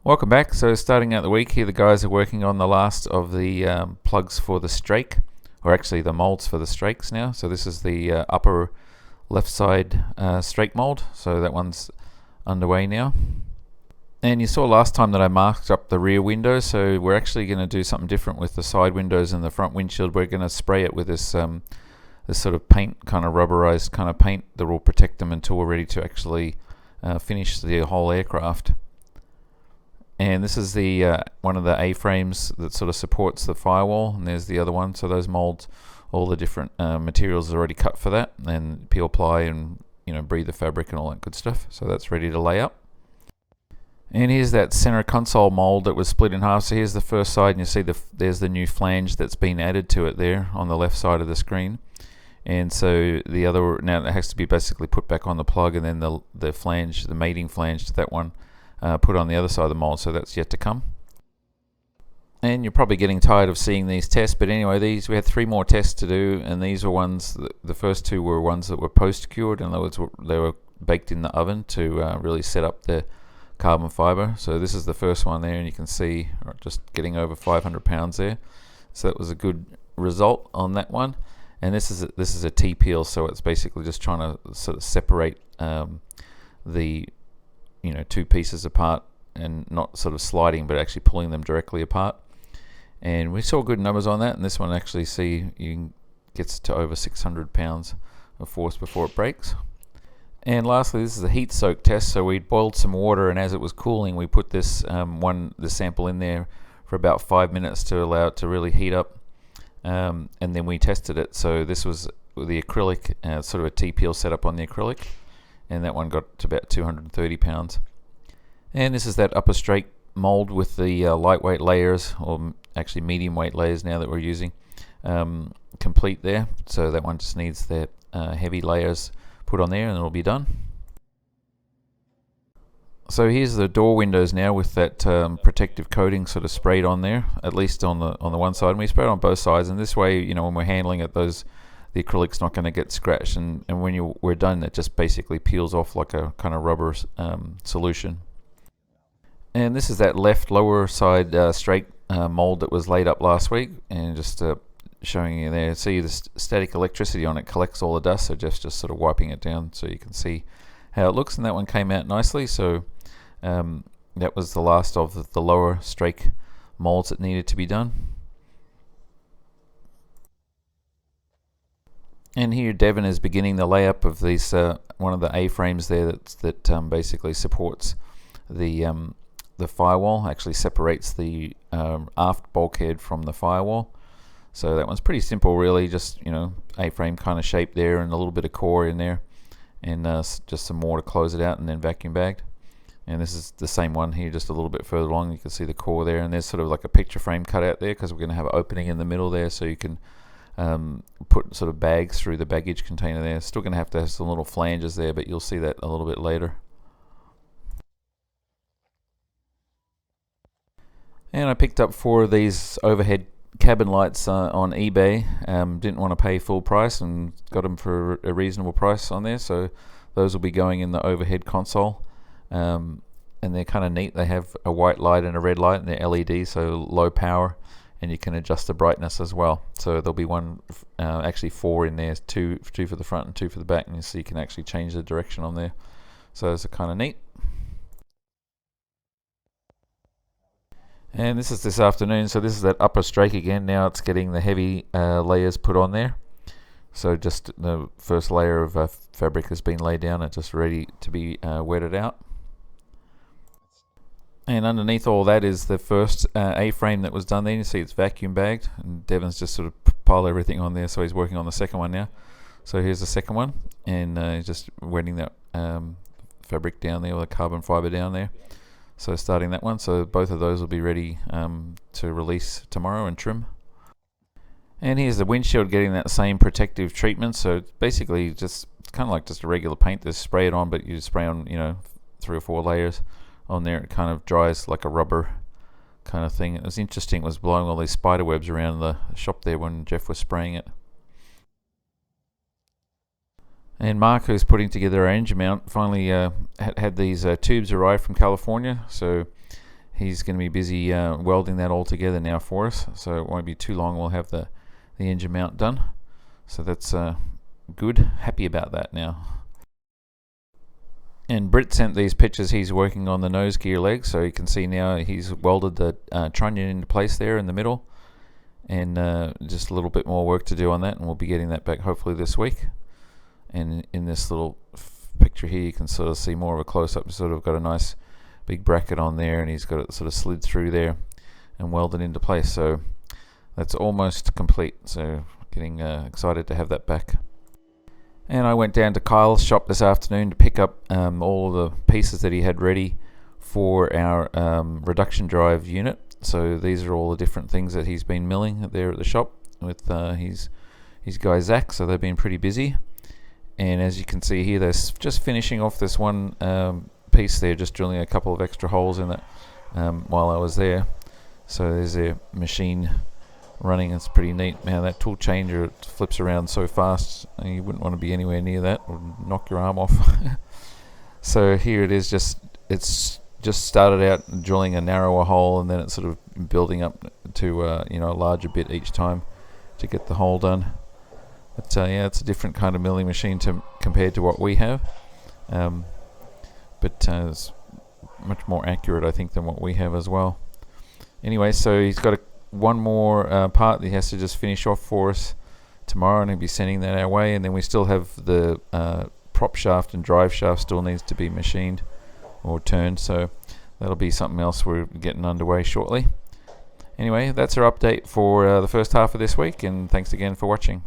Welcome back. So starting out the week here, the guys are working on the last of the plugs for the strake, or actually the molds for the strakes now. So this is the upper left side strake mold. So that one's underway now. And you saw last time that I marked up the rear windows, so we're actually going to do something different with the side windows and the front windshield. We're going to spray it with this this sort of paint, kind of rubberized kind of paint that will protect them until we're ready to actually finish the whole aircraft. And this is the one of the A-frames that sort of supports the firewall, and there's the other one. So those molds, all the different materials are already cut for that, and peel ply and breathe the fabric and all that good stuff. So that's ready to lay up. And here's that center console mold that was split in half. So here's the first side, and you see there's the new flange that's been added to it there on the left side of the screen. And so the other, now it has to be basically put back on the plug, and then the flange, the mating flange to that one, put on the other side of the mold, so that's yet to come. And you're probably getting tired of seeing these tests, but anyway, we had 3 more tests to do, and these were ones, the first 2 were ones that were post-cured, and they were baked in the oven to really set up the carbon fiber. So this is the first one there, and you can see just getting over 500 pounds there. So that was a good result on that one. And this is a T-peel, so it's basically just trying to sort of separate the 2 pieces apart, and not sort of sliding but actually pulling them directly apart. And we saw good numbers on that, and this one actually gets to over 600 pounds of force before it breaks. And lastly, this is a heat soak test. So we boiled some water, and as it was cooling, we put the sample in there for about 5 minutes to allow it to really heat up, and then we tested it. So this was the acrylic, sort of a T-peel setup on the acrylic, and that one got to about 230 pounds. And this is that upper strake mold with the lightweight layers, or actually medium weight layers now that we're using, complete there. So that one just needs the heavy layers put on there, and it'll be done. So here's the door windows now with that protective coating sort of sprayed on there, at least on the one side, and we sprayed on both sides. And this way, when we're handling it, the acrylic's not going to get scratched, and when we're done, it just basically peels off like a kind of rubber solution. And this is that left lower side strake mold that was laid up last week, and just showing you there. See the static electricity on it collects all the dust, so just sort of wiping it down so you can see how it looks. And that one came out nicely. So that was the last of the lower strake molds that needed to be done. And here Devon is beginning the layup of these one of the A-frames there that basically supports the firewall, actually separates the aft bulkhead from the firewall. So that one's pretty simple, really, just A-frame kind of shape there, and a little bit of core in there, and just some more to close it out, and then vacuum bagged. And this is the same one here, just a little bit further along. You can see the core there, and there's sort of like a picture frame cut out there, because we're going to have an opening in the middle there, so you can put sort of bags through the baggage container there. Still going to have some little flanges there, but you'll see that a little bit later. And I picked up 4 of these overhead cabin lights on eBay. Didn't want to pay full price, and got them for a reasonable price on there. So those will be going in the overhead console, and they're kind of neat. They have a white light and a red light, and they're LED, so low power, and you can adjust the brightness as well. So there'll be actually 4 in there, two for the front and 2 for the back, and so you can actually change the direction on there. So those are kind of neat. And this is this afternoon, so this is that upper strake again. Now it's getting the heavy layers put on there. So just the first layer of fabric has been laid down. It's just ready to be wetted out. And underneath all that is the first A-frame that was done there. You see it's vacuum bagged, and Devon's just sort of piled everything on there, so he's working on the second one now. So here's the second one, and he's just wetting that fabric down there, or the carbon fiber down there. So starting that one, so both of those will be ready to release tomorrow and trim. And here's the windshield getting that same protective treatment. So it's basically just kind of like just a regular paint. Just spray it on, but you spray on 3 or 4 layers on there. It kind of dries like a rubber kind of thing. It was interesting. It was blowing all these spider webs around the shop there when Jeff was spraying it. And Mark, who's putting together our engine mount, finally had these tubes arrive from California. So he's going to be busy welding that all together now for us, so it won't be too long we'll have the engine mount done. So that's good. Happy about that now. And Britt sent these pictures. He's working on the nose gear leg, so you can see now he's welded the trunnion into place there in the middle, and just a little bit more work to do on that, and we'll be getting that back hopefully this week. And in this little picture here you can sort of see more of a close-up. Sort of got a nice big bracket on there, and he's got it sort of slid through there and welded into place, so that's almost complete. So getting excited to have that back. And I went down to Kyle's shop this afternoon to pick up all of the pieces that he had ready for our reduction drive unit. So these are all the different things that he's been milling there at the shop with his guy Zach, so they've been pretty busy. And as you can see here, they're just finishing off this one piece there, just drilling a couple of extra holes in it while I was there. So there's a machine running. It's pretty neat. Man, that tool changer, it flips around so fast, you wouldn't want to be anywhere near that, or knock your arm off. So here it is, it's just started out drilling a narrower hole, and then it's sort of building up to a larger bit each time to get the hole done. But yeah, it's a different kind of milling machine compared to what we have, but it's much more accurate, I think, than what we have as well. Anyway, so he's got one more part that he has to just finish off for us tomorrow, and he'll be sending that our way. And then we still have the prop shaft and drive shaft still needs to be machined or turned, so that'll be something else we're getting underway shortly. Anyway, that's our update for the first half of this week, and thanks again for watching.